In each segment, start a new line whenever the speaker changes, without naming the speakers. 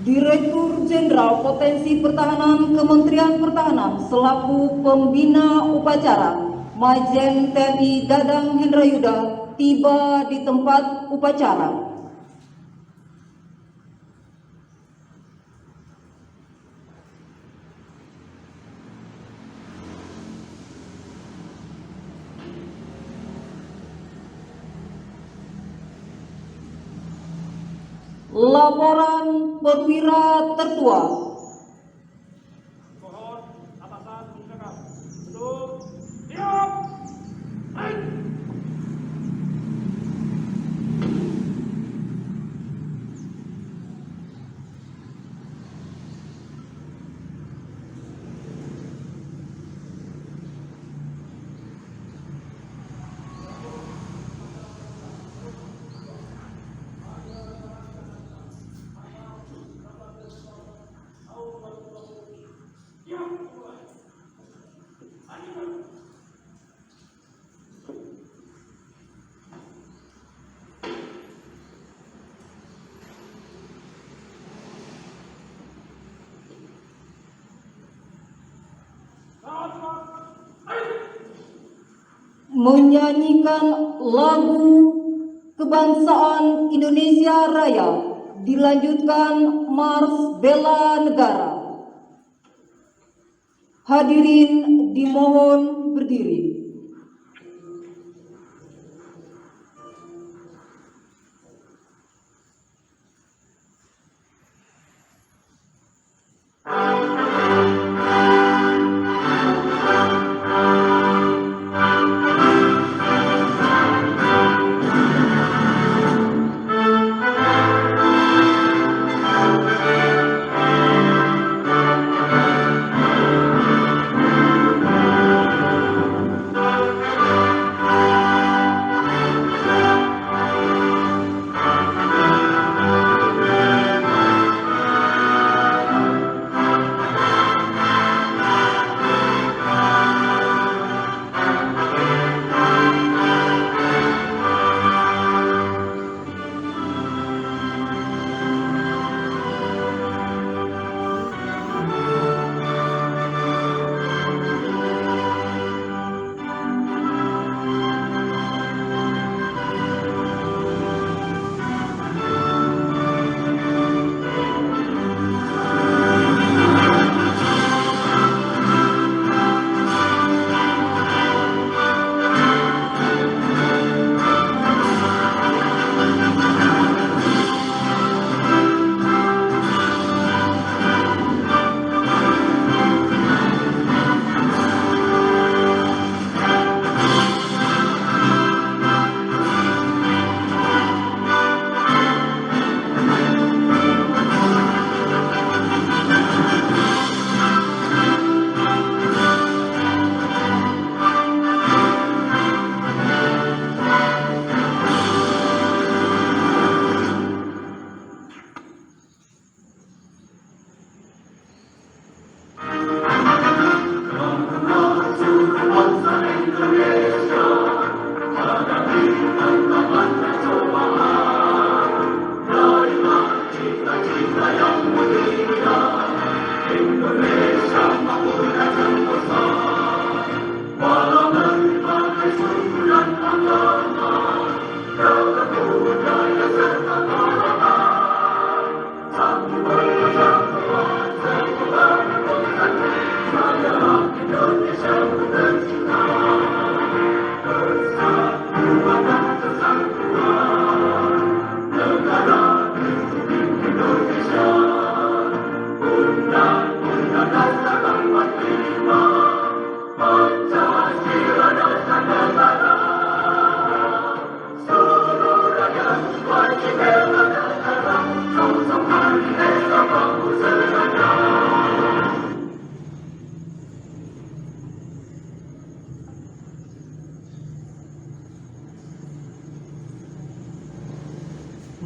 Direktur Jenderal Potensi Pertahanan Kementerian Pertahanan selaku pembina upacara Majen TNI Dadang Hendrayuda tiba di tempat upacara. Laporan Perwira Tertua.
Mohon atasan silakan. Betul. Siap. Baik.
Menyanyikan lagu kebangsaan Indonesia Raya, dilanjutkan Mars Bela Negara. Hadirin dimohon berdiri.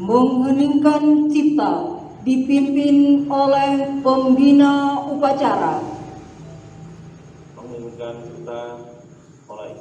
Mengheningkan cipta dipimpin oleh pembina upacara.
Mengumumkan cipta mulai.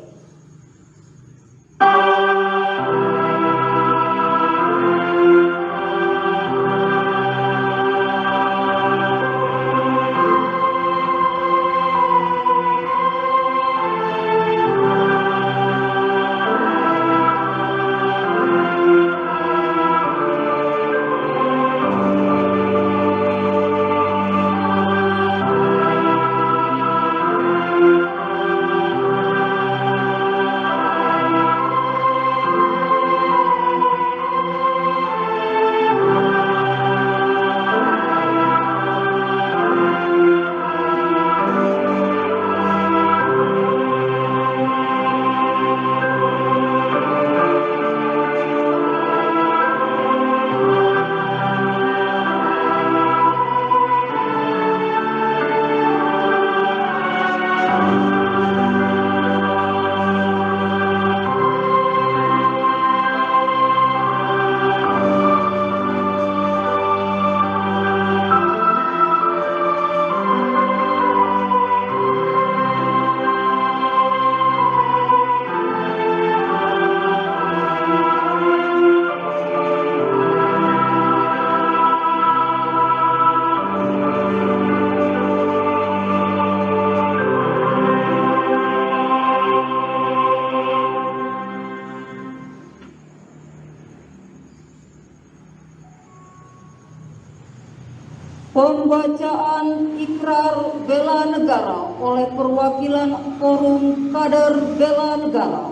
pembacaan ikrar bela negara oleh perwakilan Forum Kader Bela Negara.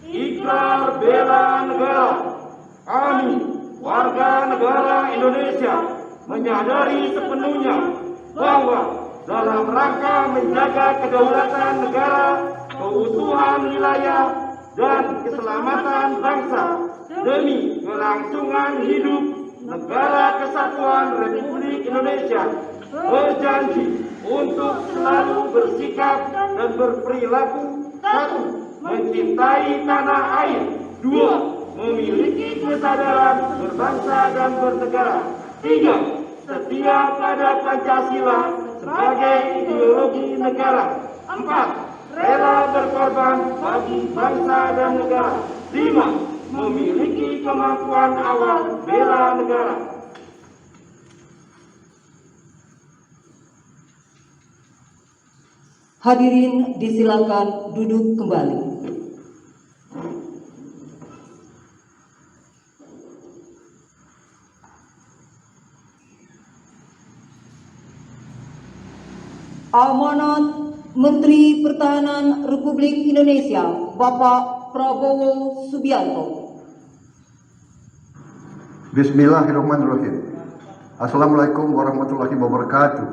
Ikrar bela negara. Kami, warga negara Indonesia, menyadari sepenuhnya bahwa dalam rangka menjaga kedaulatan negara, keutuhan wilayah, dan keselamatan bangsa demi kelangsungan hidup negara kesatuan Republik Indonesia, berjanji untuk selalu bersikap dan berperilaku: 1. Mencintai tanah air. 2. Memiliki kesadaran berbangsa dan bernegara. 3. Setia pada Pancasila sebagai ideologi negara. 4. Rela berkorban bagi bangsa dan negara. 5. Memiliki kemampuan awal bela negara.
Hadirin disilakan duduk kembali. Amanat Menteri Pertahanan Republik Indonesia Bapak Prabowo Subianto.
Bismillahirrahmanirrahim. Assalamualaikum warahmatullahi wabarakatuh.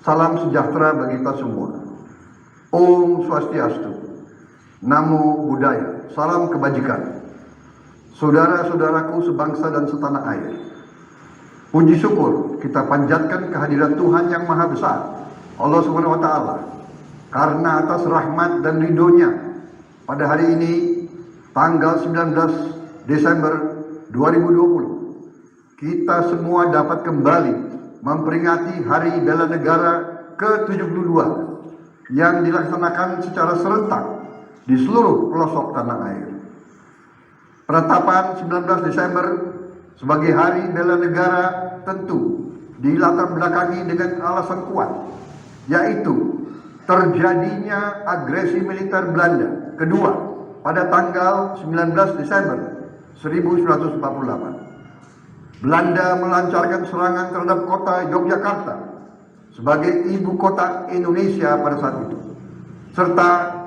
Salam sejahtera bagi kita semua. Om Swastiastu. Namo Buddhaya. Salam kebajikan. Saudara-saudaraku sebangsa dan setanah air, puji syukur kita panjatkan kehadiran Tuhan yang Maha Besar, Allah Subhanahu wa Ta'ala, karena atas rahmat dan ridhonya pada hari ini tanggal 19 Desember 2020 kita semua dapat kembali memperingati Hari Bela Negara ke-72 yang dilaksanakan secara serentak di seluruh pelosok tanah air. Penetapan 19 Desember sebagai Hari Bela Negara tentu dilatar belakangi dengan alasan kuat, yaitu terjadinya agresi militer Belanda kedua pada tanggal 19 Desember 1948. Belanda melancarkan serangan terhadap kota Yogyakarta sebagai ibu kota Indonesia pada saat itu, serta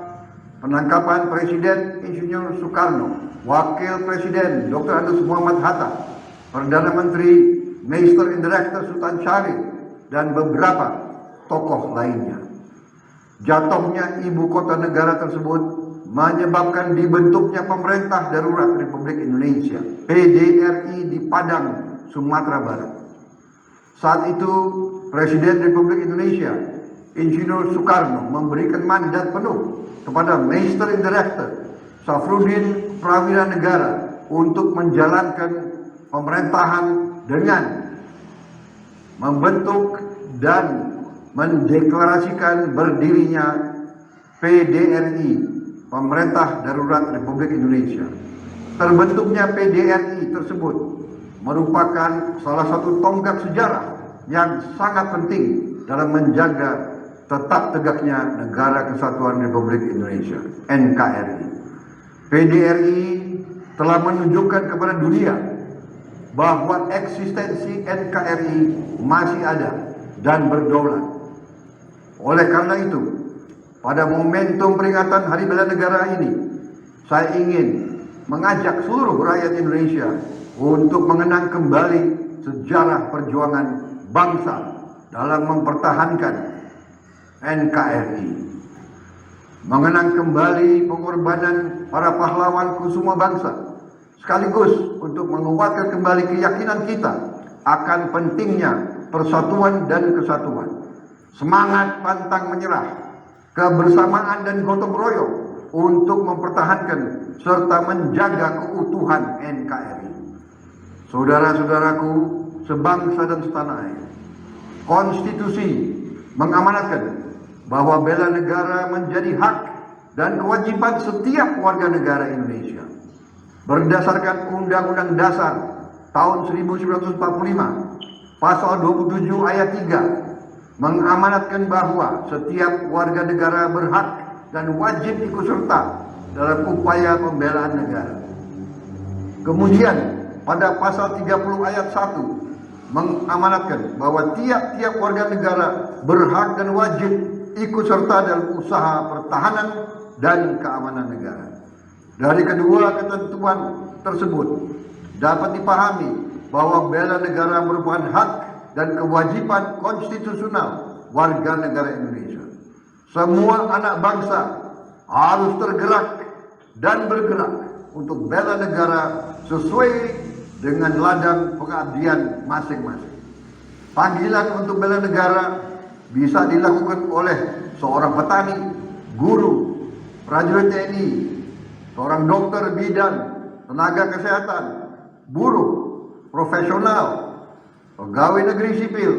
penangkapan Presiden Insinyur Soekarno, Wakil Presiden Dr. Andes Muhammad Hatta, Perdana Menteri Meister Indirekter Sultan Syarif, dan beberapa tokoh lainnya. Jatuhnya ibu kota negara tersebut menyebabkan dibentuknya Pemerintah Darurat Republik Indonesia (PDRI) di Padang, Sumatera Barat. Saat itu Presiden Republik Indonesia Insinyur Soekarno memberikan mandat penuh kepada Meister Indirekter Safruddin Prawira Negara untuk menjalankan pemerintahan dengan membentuk dan mendeklarasikan berdirinya PDRI, Pemerintah Darurat Republik Indonesia. Terbentuknya PDRI tersebut merupakan salah satu tonggak sejarah yang sangat penting dalam menjaga tetap tegaknya Negara Kesatuan Republik Indonesia (NKRI). PDRI telah menunjukkan kepada dunia bahwa eksistensi NKRI masih ada dan berdaulat. Oleh karena itu, pada momentum peringatan Hari Bela Negara ini, saya ingin mengajak seluruh rakyat Indonesia untuk mengenang kembali sejarah perjuangan bangsa dalam mempertahankan NKRI. Mengenang kembali pengorbanan para pahlawan kusuma bangsa, sekaligus untuk menguatkan kembali keyakinan kita akan pentingnya persatuan dan kesatuan, semangat pantang menyerah, kebersamaan dan gotong royong untuk mempertahankan serta menjaga keutuhan NKRI. Saudara-saudaraku sebangsa dan setanah air, konstitusi mengamanatkan bahwa bela negara menjadi hak dan kewajiban setiap warga negara Indonesia. Berdasarkan Undang-Undang Dasar tahun 1945, pasal 27 ayat 3 mengamanatkan bahwa setiap warga negara berhak dan wajib ikut serta dalam upaya pembelaan negara. Kemudian pada pasal 30 ayat 1 mengamanatkan bahwa tiap-tiap warga negara berhak dan wajib ikut serta dalam usaha pertahanan dan keamanan negara. Dari kedua ketentuan tersebut dapat dipahami bahwa bela negara merupakan hak dan kewajiban konstitusional warga negara Indonesia. Semua anak bangsa harus tergerak dan bergerak untuk bela negara sesuai dengan ladang pengabdian masing-masing. Panggilan untuk bela negara bisa dilakukan oleh seorang petani, guru, prajurit TNI, seorang dokter bidan, tenaga kesehatan, buruh, profesional, pegawai negeri sipil,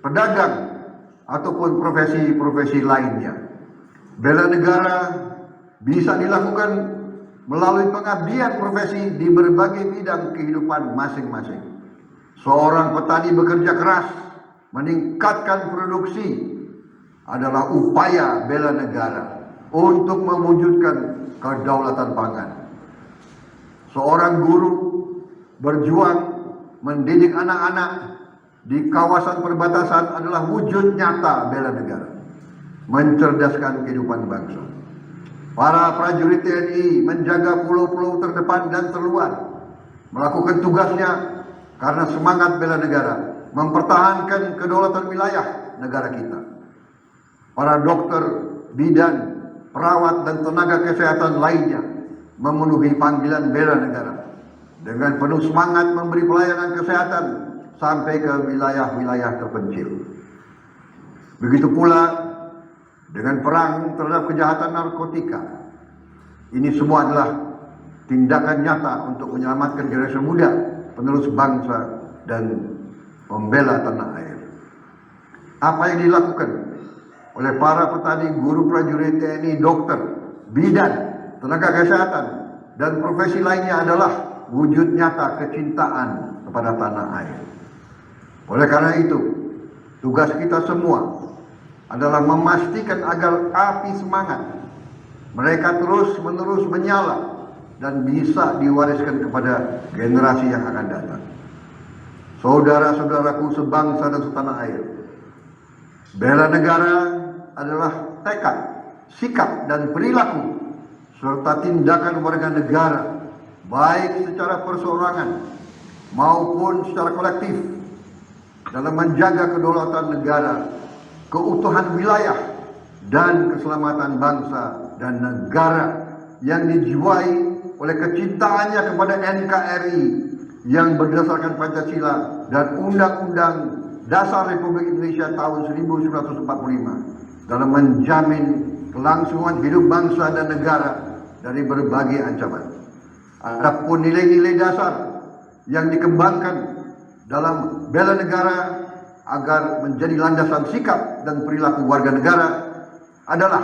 pedagang, ataupun profesi-profesi lainnya. Bela negara bisa dilakukan melalui pengabdian profesi di berbagai bidang kehidupan masing-masing. Seorang petani bekerja keras meningkatkan produksi adalah upaya bela negara untuk mewujudkan kedaulatan pangan. Seorang guru berjuang mendidik anak-anak di kawasan perbatasan adalah wujud nyata bela negara, mencerdaskan kehidupan bangsa. Para prajurit TNI menjaga pulau-pulau terdepan dan terluar, melakukan tugasnya karena semangat bela negara, mempertahankan kedaulatan wilayah negara kita. Para dokter, bidan, perawat, dan tenaga kesehatan lainnya memenuhi panggilan bela negara dengan penuh semangat memberi pelayanan kesehatan sampai ke wilayah-wilayah terpencil. Begitu pula dengan perang terhadap kejahatan narkotika. Ini semua adalah tindakan nyata untuk menyelamatkan generasi muda, penerus bangsa, dan pembela tanah air. Apa yang dilakukan oleh para petani, guru, prajurit TNI, dokter, bidan, tenaga kesehatan, dan profesi lainnya adalah wujud nyata kecintaan kepada tanah air. Oleh karena itu, tugas kita semua adalah memastikan agar api semangat mereka terus-menerus menyala dan bisa diwariskan kepada generasi yang akan datang. Saudara-saudaraku sebangsa dan setanah air, bela negara adalah tekad, sikap, dan perilaku serta tindakan warga negara baik secara perseorangan maupun secara kolektif dalam menjaga kedaulatan negara, keutuhan wilayah, dan keselamatan bangsa dan negara yang dijiwai oleh kecintaannya kepada NKRI yang berdasarkan Pancasila dan Undang-Undang Dasar Republik Indonesia tahun 1945 dalam menjamin kelangsungan hidup bangsa dan negara dari berbagai ancaman. Adapun nilai-nilai dasar yang dikembangkan dalam bela negara agar menjadi landasan sikap dan perilaku warga negara adalah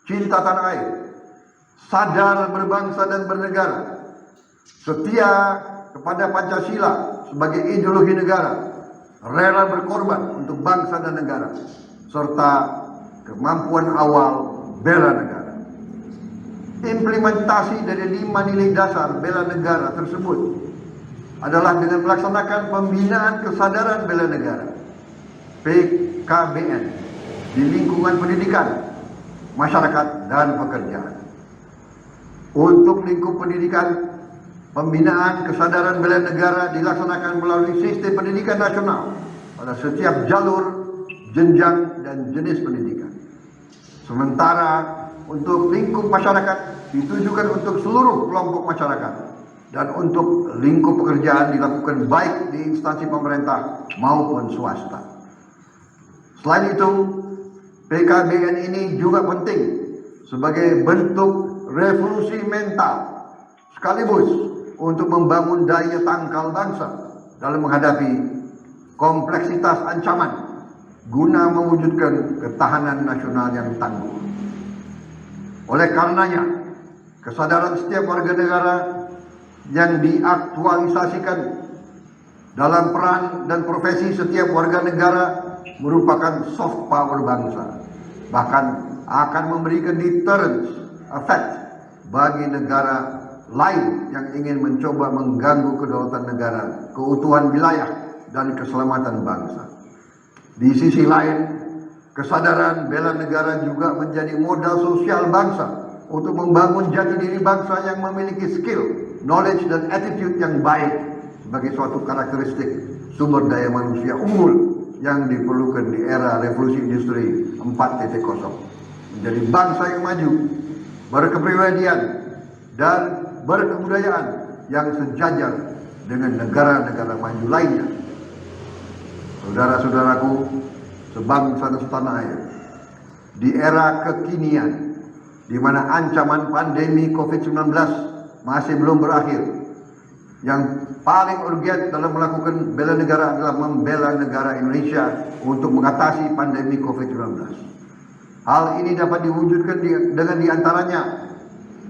cinta tanah air, sadar berbangsa dan bernegara, setia kepada Pancasila sebagai ideologi negara, rela berkorban untuk bangsa dan negara, serta kemampuan awal bela negara. Implementasi dari 5 nilai dasar bela negara tersebut adalah dengan melaksanakan pembinaan kesadaran bela negara PKBN di lingkungan pendidikan, masyarakat, dan pekerjaan. Untuk lingkup pendidikan, pembinaan kesadaran bela negara dilaksanakan melalui sistem pendidikan nasional pada setiap jalur, jenjang, dan jenis pendidikan. Sementara untuk lingkup masyarakat ditujukan untuk seluruh kelompok masyarakat, dan untuk lingkup pekerjaan dilakukan baik di instansi pemerintah maupun swasta. Selain itu, PKBN ini juga penting sebagai bentuk revolusi mental sekaligus untuk membangun daya tangkal bangsa dalam menghadapi kompleksitas ancaman guna mewujudkan ketahanan nasional yang tangguh. Oleh karenanya, kesadaran setiap warga negara yang diaktualisasikan dalam peran dan profesi setiap warga negara merupakan soft power bangsa, bahkan akan memberikan deterrence effect bagi negara lain yang ingin mencoba mengganggu kedaulatan negara, keutuhan wilayah, dan keselamatan bangsa. Di sisi lain, kesadaran bela negara juga menjadi modal sosial bangsa untuk membangun jati diri bangsa yang memiliki skill, knowledge, dan attitude yang baik sebagai suatu karakteristik sumber daya manusia unggul yang diperlukan di era revolusi industri 4.0. Menjadi bangsa yang maju, berkepribadian, dan berkebudayaan yang sejajar dengan negara-negara maju lainnya. Saudara-saudaraku, sebangsa dan setanah air, di era kekinian, di mana ancaman pandemi COVID-19 masih belum berakhir, yang paling urgent dalam melakukan bela negara adalah membela negara Indonesia untuk mengatasi pandemi COVID-19. Hal ini dapat diwujudkan dengan diantaranya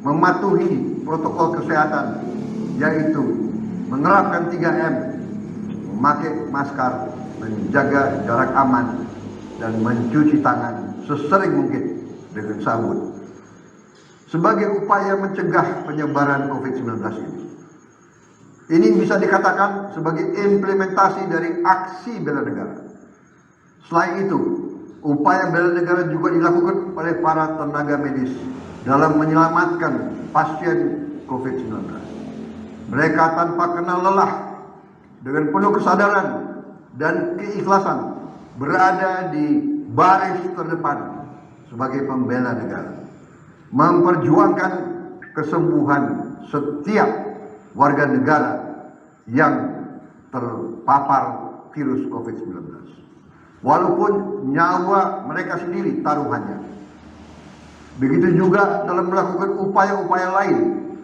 mematuhi protokol kesehatan, yaitu menerapkan 3M, memakai masker, menjaga jarak aman, dan mencuci tangan sesering mungkin dengan sabun sebagai upaya mencegah penyebaran COVID-19 ini. Ini bisa dikatakan sebagai implementasi dari aksi bela negara. Selain itu, upaya bela negara juga dilakukan oleh para tenaga medis dalam menyelamatkan pasien COVID-19. Mereka tanpa kenal lelah, dengan penuh kesadaran dan keikhlasan, berada di baris terdepan sebagai pembela negara, memperjuangkan kesembuhan setiap warga negara yang terpapar virus COVID-19. Walaupun nyawa mereka sendiri taruhannya. Begitu juga dalam melakukan upaya-upaya lain,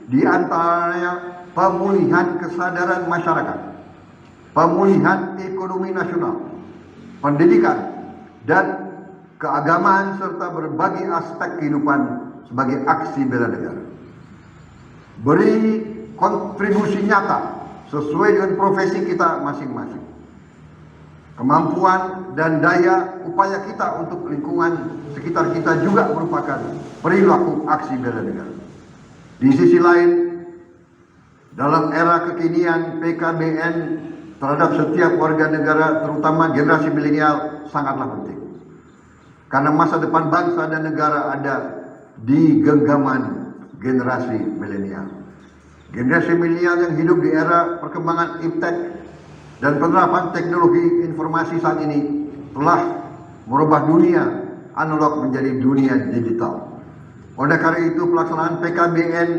di antaranya pemulihan kesadaran masyarakat, pemulihan ekonomi nasional, pendidikan, dan keagamaan, serta berbagai aspek kehidupan sebagai aksi bela negara. Beri kontribusi nyata sesuai dengan profesi kita masing-masing. Kemampuan dan daya upaya kita untuk lingkungan sekitar kita juga merupakan perilaku aksi bela negara. Di sisi lain, dalam era kekinian, PKBN terhadap setiap warga negara, terutama generasi milenial, sangatlah penting. Karena masa depan bangsa dan negara ada di genggaman generasi milenial. Generasi milenial yang hidup di era perkembangan iptek dan penerapan teknologi informasi saat ini telah merubah dunia analog menjadi dunia digital. Oleh karena itu, pelaksanaan PKBN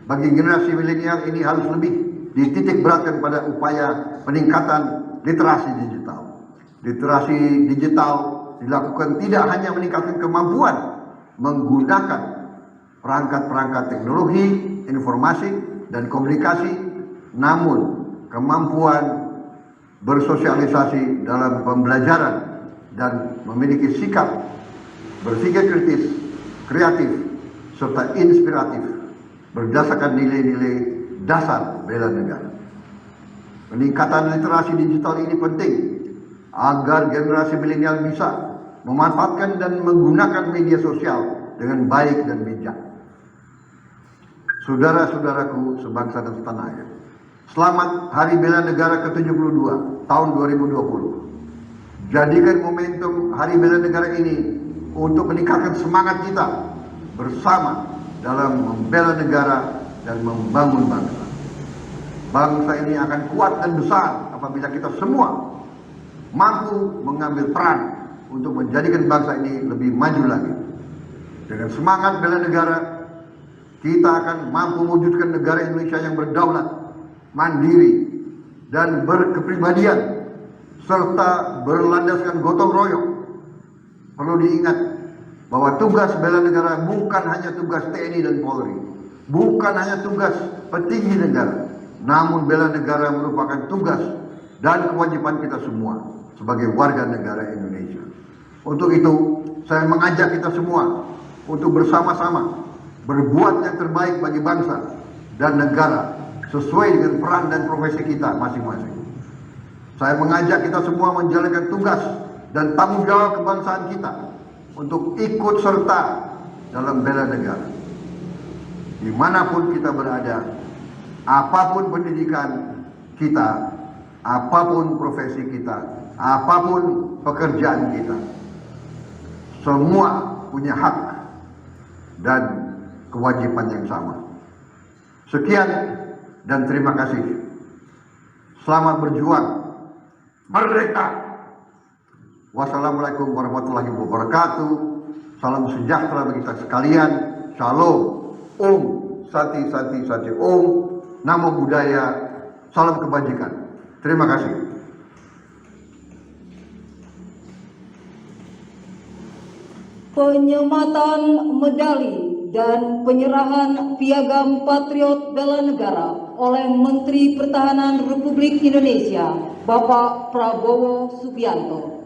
bagi generasi milenial ini harus lebih dititik beratkan pada upaya peningkatan literasi digital. Literasi digital dilakukan tidak hanya meningkatkan kemampuan menggunakan perangkat-perangkat teknologi, informasi, dan komunikasi, namun kemampuan bersosialisasi dalam pembelajaran dan memiliki sikap berpikir kritis, kreatif, serta inspiratif berdasarkan nilai-nilai dasar bela negara. Peningkatan literasi digital ini penting agar generasi milenial bisa memanfaatkan dan menggunakan media sosial dengan baik dan bijak. Saudara-saudaraku sebangsa dan setanah air, selamat Hari Bela Negara ke-72 tahun 2020. Jadikan momentum Hari Bela Negara ini untuk meningkatkan semangat kita bersama dalam membela negara dan membangun bangsa. Bangsa ini akan kuat dan besar apabila kita semua mampu mengambil peran untuk menjadikan bangsa ini lebih maju lagi. Dengan semangat bela negara, kita akan mampu mewujudkan negara Indonesia yang berdaulat, mandiri, dan berkepribadian, serta berlandaskan gotong royong. Perlu diingat bahwa tugas bela negara bukan hanya tugas TNI dan Polri, bukan hanya tugas petinggi negara, namun bela negara merupakan tugas dan kewajiban kita semua sebagai warga negara Indonesia. Untuk itu, saya mengajak kita semua untuk bersama-sama berbuat yang terbaik bagi bangsa dan negara sesuai dengan peran dan profesi kita masing-masing. Saya mengajak kita semua menjalankan tugas dan tanggung jawab kebangsaan kita untuk ikut serta dalam bela negara. dimanapun kita berada, apapun pendidikan kita, apapun profesi kita, apapun pekerjaan kita, semua punya hak dan kewajiban yang sama. Sekian dan terima kasih. Selamat berjuang. Merdeka! Wassalamualaikum warahmatullahi wabarakatuh. Salam sejahtera bagi kita sekalian. Shalom. Om Sati Sati Sati Om. Namo Buddhaya. Salam kebajikan. Terima kasih.
Penyematan medali dan penyerahan piagam Patriot Bela Negara oleh Menteri Pertahanan Republik Indonesia, Bapak Prabowo Subianto.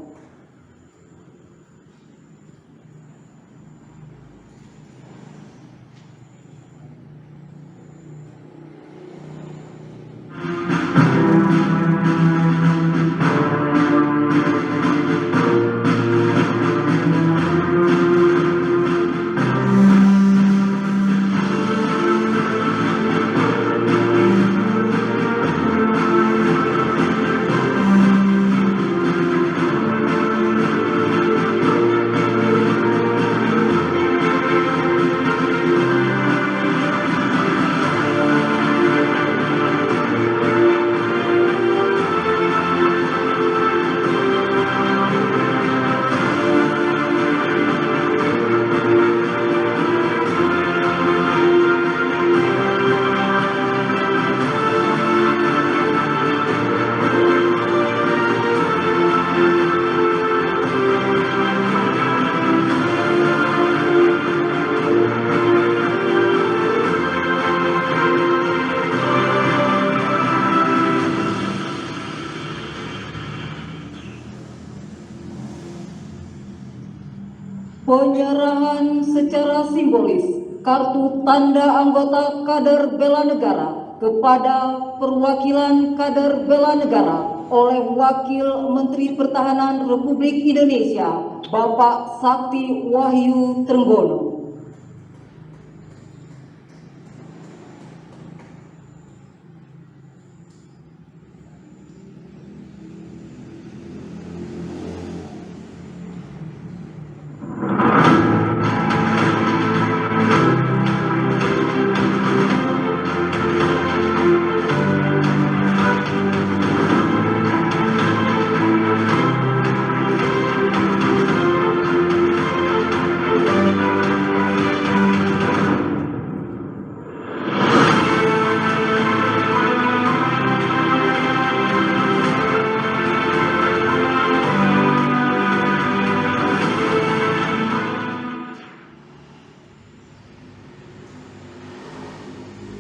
Penyerahan secara simbolis kartu tanda anggota kader bela negara kepada perwakilan kader bela negara oleh Wakil Menteri Pertahanan Republik Indonesia, Bapak Sakti Wahyu Trenggono.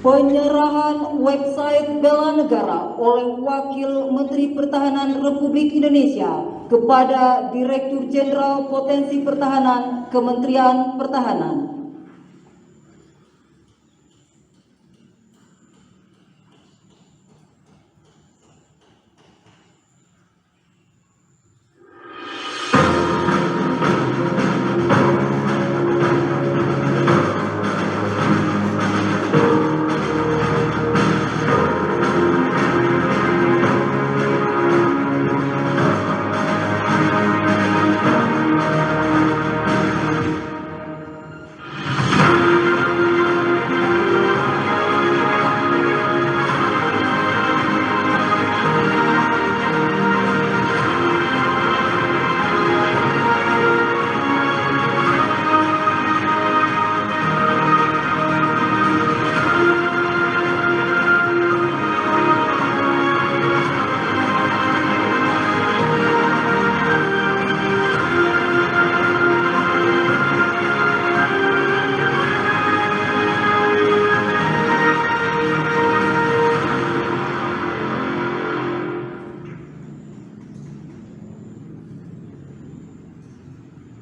Penyerahan website bela negara oleh Wakil Menteri Pertahanan Republik Indonesia kepada Direktur Jenderal Potensi Pertahanan Kementerian Pertahanan.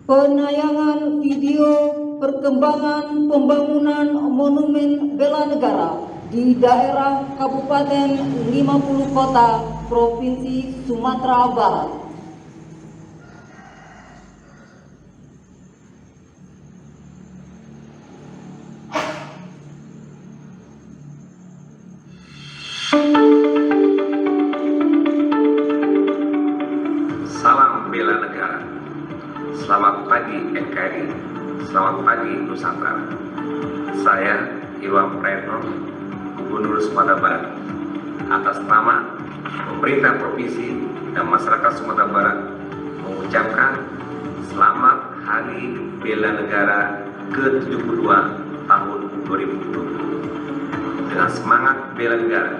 Penayangan video perkembangan pembangunan Monumen Bela Negara di daerah Kabupaten 50 Kota, Provinsi Sumatera Barat.
Selamat pagi Nusantara. Saya Iwan Praetno, Gubernur Sumatera Barat. Atas nama pemerintah provinsi dan masyarakat Sumatera Barat mengucapkan Selamat Hari Bela Negara ke-72 tahun 2020. Dengan semangat bela negara,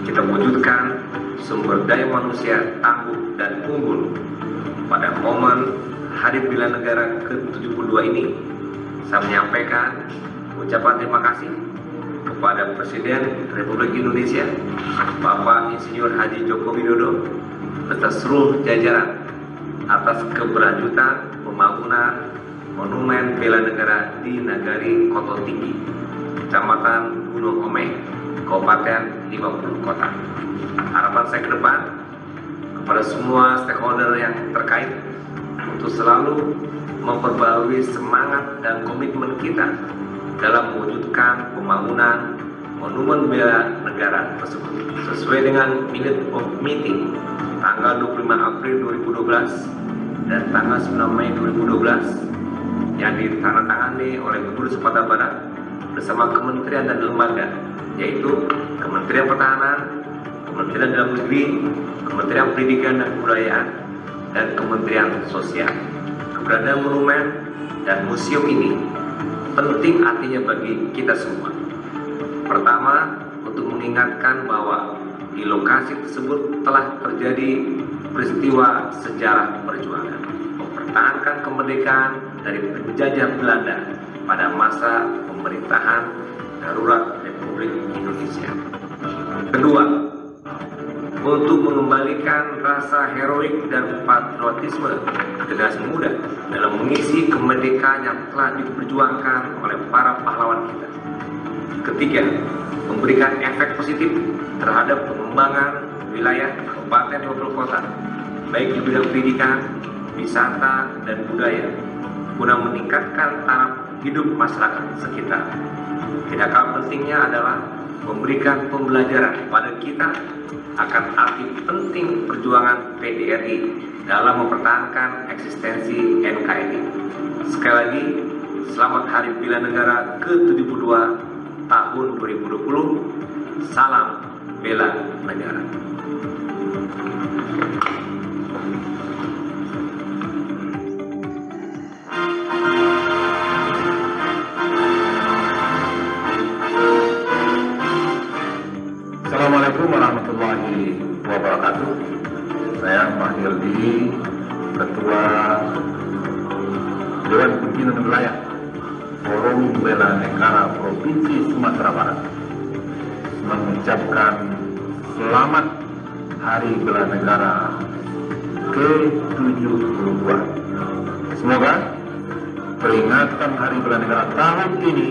kita wujudkan sumber daya manusia tangguh dan unggul. Pada momen Hari Bela Negara ke-72 ini, saya menyampaikan ucapan terima kasih kepada Presiden Republik Indonesia, Bapak Insinyur Haji Joko Widodo, beserta seluruh jajaran atas keberlanjutan pembangunan Monumen Bela Negara di Nagari Koto Tinggi, Kecamatan Gunung Omeh, Kabupaten 50 Kota. Harapan saya ke depan kepada semua stakeholder yang terkait untuk selalu memperbarui semangat dan komitmen kita dalam mewujudkan pembangunan Monumen Bela Negara tersebut sesuai dengan minute of meeting tanggal 25 April 2012 dan tanggal 9 Mei 2012 yang ditandatangani oleh Gubernur Sumatera Barat bersama kementerian dan lembaga, yaitu Kementerian Pertahanan, Kementerian Dalam Negeri, Kementerian Pendidikan dan Kebudayaan, dan Kementerian Sosial. Keberadaan monumen dan museum ini penting artinya bagi kita semua. Pertama, untuk mengingatkan bahwa di lokasi tersebut telah terjadi peristiwa sejarah perjuangan mempertahankan kemerdekaan dari penjajah Belanda pada masa pemerintahan darurat Republik Indonesia. Kedua, untuk mengembalikan rasa heroik dan patriotisme generasi muda dalam mengisi kemerdekaan yang telah diperjuangkan oleh para pahlawan kita. Ketiga, memberikan efek positif terhadap pengembangan wilayah Kabupaten 20 Kota, baik di bidang pendidikan, wisata, dan budaya, guna meningkatkan taraf hidup masyarakat sekitar. Tidak kalah pentingnya adalah memberikan pembelajaran pada kita akan arti penting perjuangan PDRI dalam mempertahankan eksistensi NKRI. Sekali lagi, selamat Hari Bela Negara ke-72 tahun 2020. Salam Bela Negara.
Assalamualaikum warahmatullahi wabarakatuh. Saya Pak Hildi, Ketua Dewan Pimpinan Wilayah Forum Bela Negara Provinsi Sumatera Barat, mengucapkan Selamat Hari Bela Negara ke-72. Semoga peringatan Hari Bela Negara tahun ini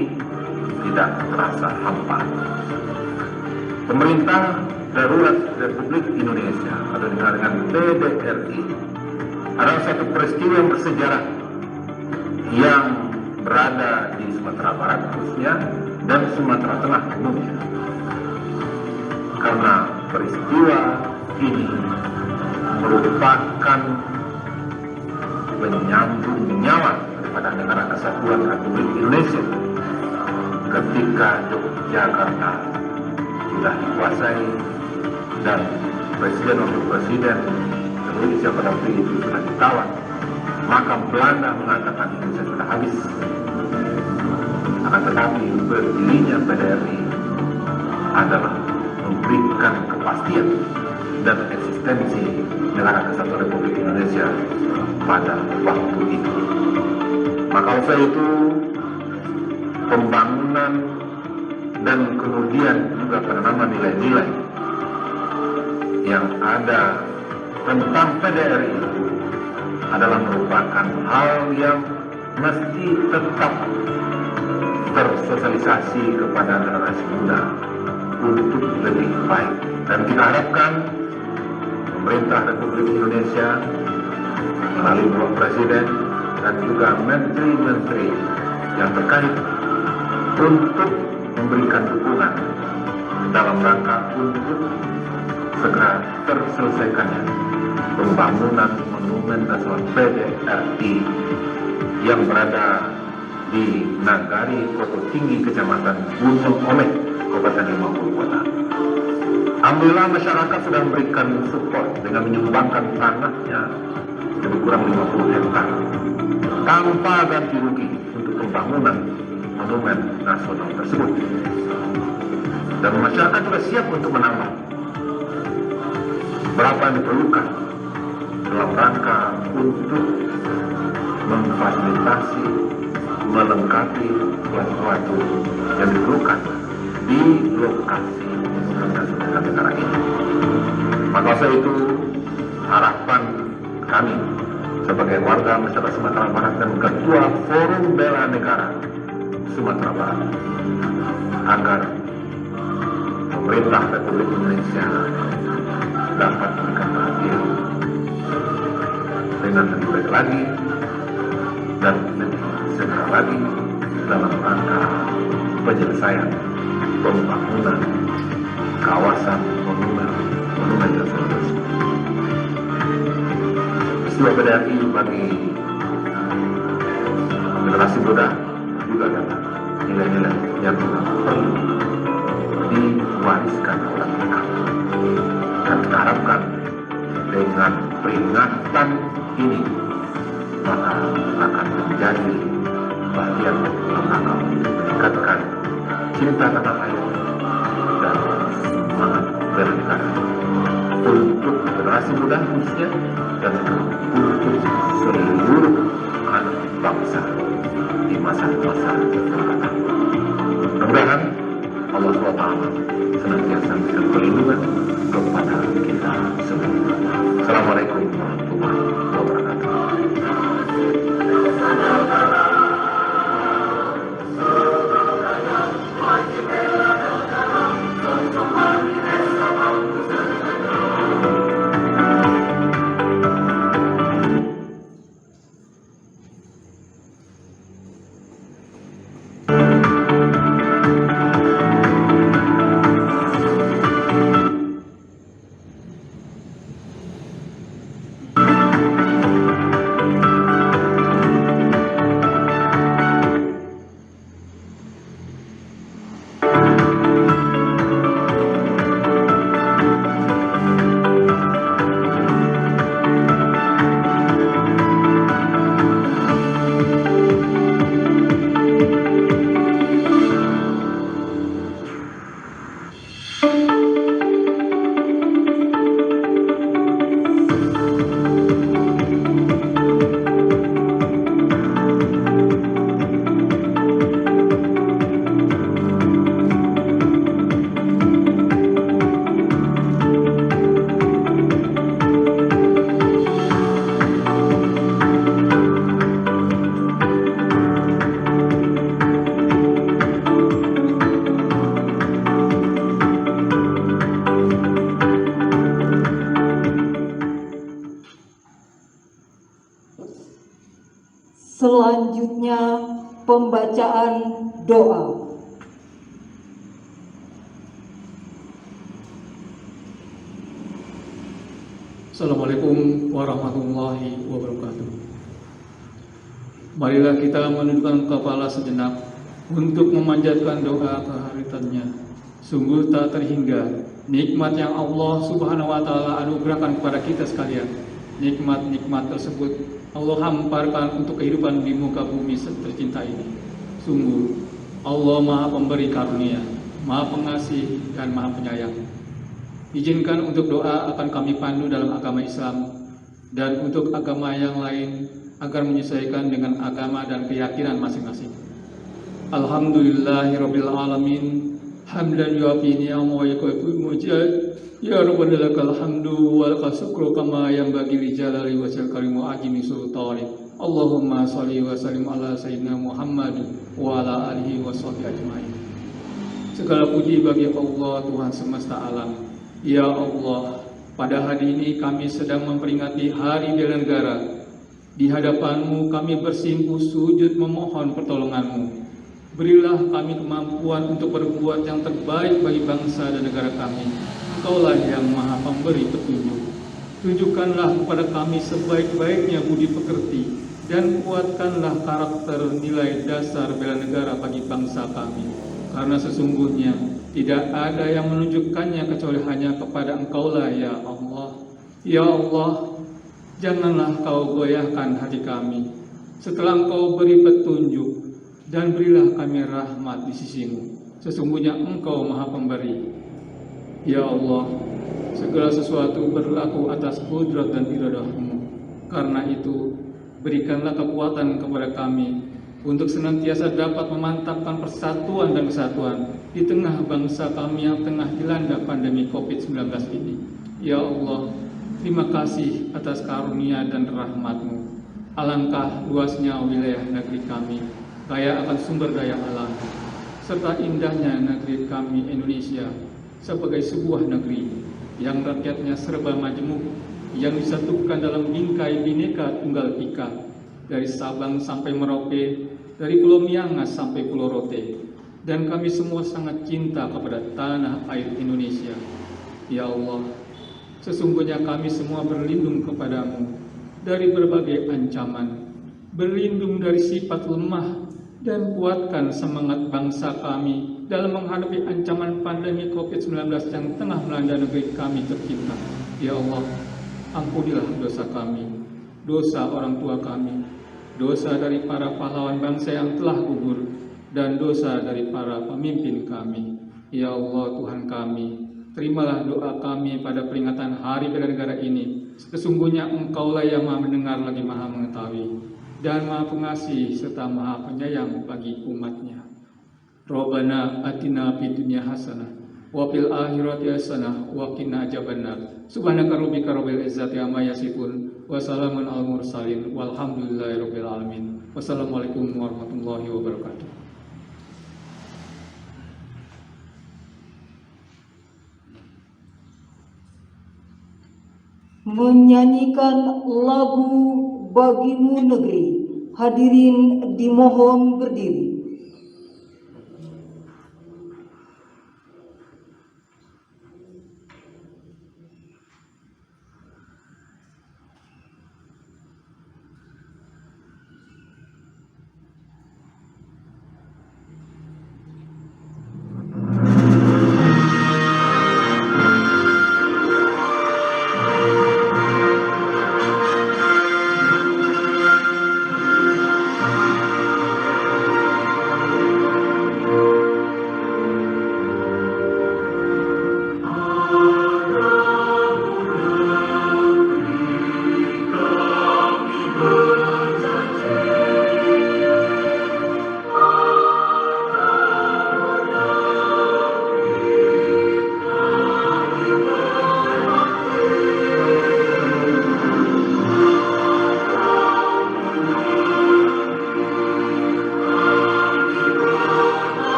tidak terasa hampa. Pemerintah Darurat Republik Indonesia atau dikenal dengan PDRI adalah satu peristiwa yang bersejarah yang berada di Sumatera Barat khususnya dan Sumatera Tengah umumnya. Karena peristiwa ini merupakan penyambung nyawa daripada negara kesatuan Republik Indonesia ketika Yogyakarta sudah dikuasai dan presiden wakil presiden Indonesia pada waktu itu sudah ditawan, maka Belanda mengatakan Indonesia sudah habis. Akan tetapi berdirinya PDRI adalah memberikan kepastian dan eksistensi negara kesatuan Republik Indonesia pada waktu itu. Maka oleh itu pembangunan dan kemudian juga penanaman nilai-nilai yang ada tentang PDRI adalah merupakan hal yang mesti tetap tersosialisasi kepada generasi muda untuk lebih baik. Dan kita harapkan pemerintah Republik Indonesia melalui Bapak Presiden dan juga menteri-menteri yang terkait untuk memberikan dukungan dalam rangka untuk segera terselesaikannya pembangunan Monumen Nasional PDRI yang berada di Nagari Koto Tinggi, Kecamatan Gunung Omet, Kabupaten 50 Kota. Alhamdulillah masyarakat sudah memberikan support dengan menyumbangkan tanahnya lebih kurang 50 hektar tanpa ganti rugi untuk pembangunan monumen nasional tersebut. Dan masyarakat juga siap untuk menambah berapa yang diperlukan dalam rangka untuk memfasilitasi, melengkapi sesuatu yang diperlukan di lokasi monumen nasional negara ini. Maka itu harapan kami sebagai warga masyarakat Sumatera Barat dan Ketua Forum Bela Negara Sumatera Barat agar pemerintah Republik Indonesia dapat memberikan perhatian dengan lebih baik lagi dan lebih segera lagi dalam rangka penyelesaian pembangunan kawasan monumen nasional tersebut. Peristiwa PDRI bagi generasi muda juga adalah nilai-nilai yang perlu diwariskan oleh mereka, dan kita harapkan dengan peringatan ini maka akan menjadi bagian dalam rangka meningkatkan cinta tanah air dan semangat bela negara untuk generasi muda khususnya dan untuk seluruh anak bangsa di masa-masa yang datang. Mudah-mudahan Allah SWT senantiasa memberikan perlindungan kepada kita semua. Assalamualaikum warahmatullahi wabarakatuh.
Selanjutnya pembacaan doa.
Assalamualaikum warahmatullahi wabarakatuh. Marilah kita menundukkan kepala sejenak untuk memanjatkan doa keharitannya. Sungguh tak terhingga nikmat yang Allah Subhanahu wa Ta'ala anugerahkan kepada kita sekalian. Nikmat-nikmat tersebut Allah hamparkan untuk kehidupan di muka bumi tercinta ini. Sungguh Allah Maha Pemberi karunia, Maha Pengasih dan Maha Penyayang. Izinkan untuk doa akan kami pandu dalam agama Islam dan untuk agama yang lain agar menyesuaikan dengan agama dan keyakinan masing-masing. Alhamdulillahirabbil alamin, hamdan yuafi ni'amahu wa yukafi mujad. Ya Rabbana lakal hamdu wa lakal syukru kama yanbaghi li jalali wajhil karim wa ajmi sultani. Allahumma shalli wa sallim ala sayyidina Muhammad wa ala alihi wa sahbihi ajmain. Segala puji bagi Allah Tuhan semesta alam. Ya Allah, pada hari ini kami sedang memperingati Hari Bela Negara. Di hadapan-Mu kami bersimpuh sujud memohon pertolongan-Mu. Berilah kami kemampuan untuk berbuat yang terbaik bagi bangsa dan negara kami. Engkaulah yang Maha Pemberi petunjuk. Tunjukkanlah kepada kami sebaik-baiknya budi pekerti dan kuatkanlah karakter nilai dasar bela negara bagi bangsa kami, karena sesungguhnya tidak ada yang menunjukkannya kecuali hanya kepada Engkaulah ya Allah. Ya Allah, janganlah Kau goyahkan hati kami setelah Engkau beri petunjuk, dan berilah kami rahmat di sisimu. Sesungguhnya Engkau Maha Pemberi. Ya Allah, segala sesuatu berlaku atas kudrat dan iradahmu. Karena itu, berikanlah kekuatan kepada kami untuk senantiasa dapat memantapkan persatuan dan kesatuan di tengah bangsa kami yang tengah dilanda pandemi COVID-19 ini. Ya Allah, terima kasih atas karunia dan rahmat-Mu. Alangkah luasnya wilayah negeri kami, kaya akan sumber daya alam, serta indahnya negeri kami Indonesia sebagai sebuah negeri yang rakyatnya serba majemuk, yang disatukan dalam bingkai Bhinneka Tunggal Ika, dari Sabang sampai Merauke, dari Pulau Miangas sampai Pulau Rote, dan kami semua sangat cinta kepada tanah air Indonesia. Ya Allah, sesungguhnya kami semua berlindung kepadamu dari berbagai ancaman, berlindung dari sifat lemah, dan kuatkan semangat bangsa kami dalam menghadapi ancaman pandemi COVID-19 yang tengah melanda negeri kami tercinta. Ya Allah, ampunilah dosa kami, dosa orang tua kami, dosa dari para pahlawan bangsa yang telah gugur, dan dosa dari para pemimpin kami. Ya Allah Tuhan kami, terimalah doa kami pada peringatan Hari Bela Negara ini. Sesungguhnya Engkaulah yang Maha mendengar lagi Maha mengetahui, dan Maha pengasih serta Maha penyayang bagi umatnya. Rabbana atina fid dunya hasanah wa fil akhirati hasanah wa qina adzabannar. Subhanaka rabbika rabbil izzati amma yasifun wa salamun alal mursalin walhamdulillahi rabbil alamin. Wassalamualaikum warahmatullahi wabarakatuh.
Menyanyikan lagu Bagimu Negeri, hadirin dimohon berdiri.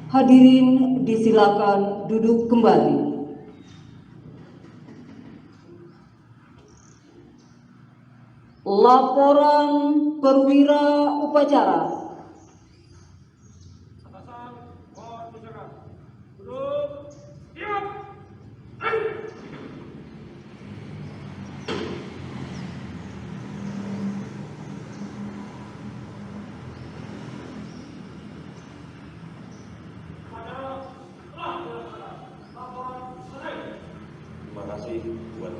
Hadirin disilakan duduk kembali. Laporan perwira upacara.
Terima kasih buat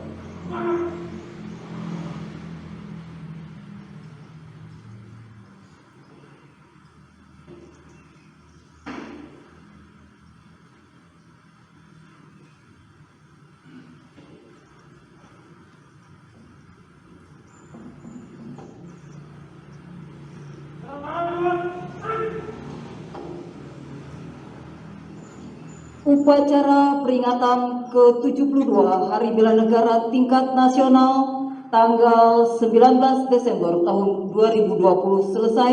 Upacara peringatan ke-72 Hari Bela Negara tingkat nasional tanggal 19 Desember tahun 2020 selesai,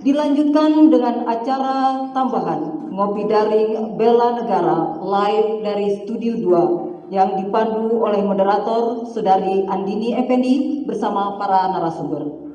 dilanjutkan dengan acara tambahan Ngopi Daring Bela Negara live dari Studio 2 yang dipandu oleh moderator Saudari Andini Effendi bersama para narasumber.